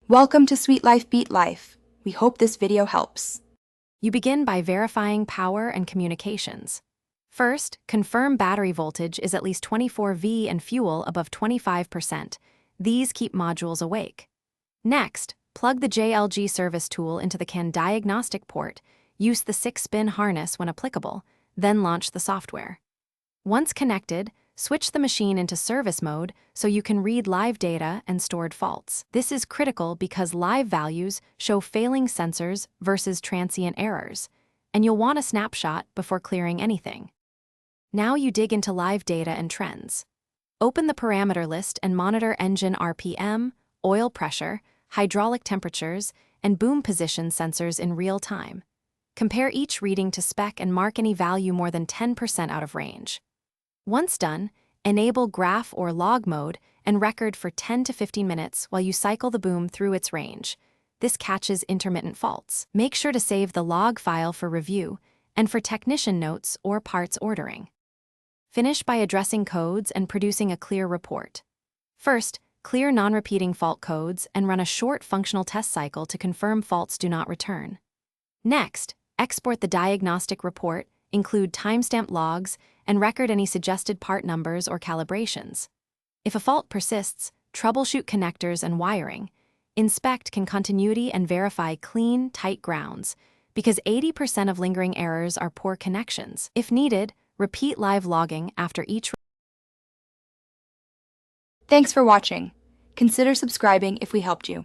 Welcome to Sweet Life Beat Life. We hope this video helps. You begin by verifying power and communications. First, confirm battery voltage is at least 24V and fuel above 25%. These keep modules awake. Next, plug the JLG service tool into the CAN Diagnostic port, use the 6-spin harness when applicable, then launch the software. Once connected, switch the machine into service mode so you can read live data and stored faults. This is critical because live values show failing sensors versus transient errors, and you'll want a snapshot before clearing anything. Now you dig into live data and trends. Open the parameter list and monitor engine RPM, oil pressure, hydraulic temperatures, and boom position sensors in real time. Compare each reading to spec and mark any value more than 10% out of range. Once done, enable graph or log mode and record for 10 to 15 minutes while you cycle the boom through its range. This catches intermittent faults. Make sure to save the log file for review and for technician notes or parts ordering. Finish by addressing codes and producing a clear report. First, clear non-repeating fault codes and run a short functional test cycle to confirm faults do not return. Next, export the diagnostic report, include timestamp logs, and record any suggested part numbers or calibrations. If a fault persists, troubleshoot connectors and wiring. Inspect CAN continuity and verify clean, tight grounds, because 80% of lingering errors are poor connections. If needed, repeat live logging after each. Thanks for watching. Consider subscribing if we helped you.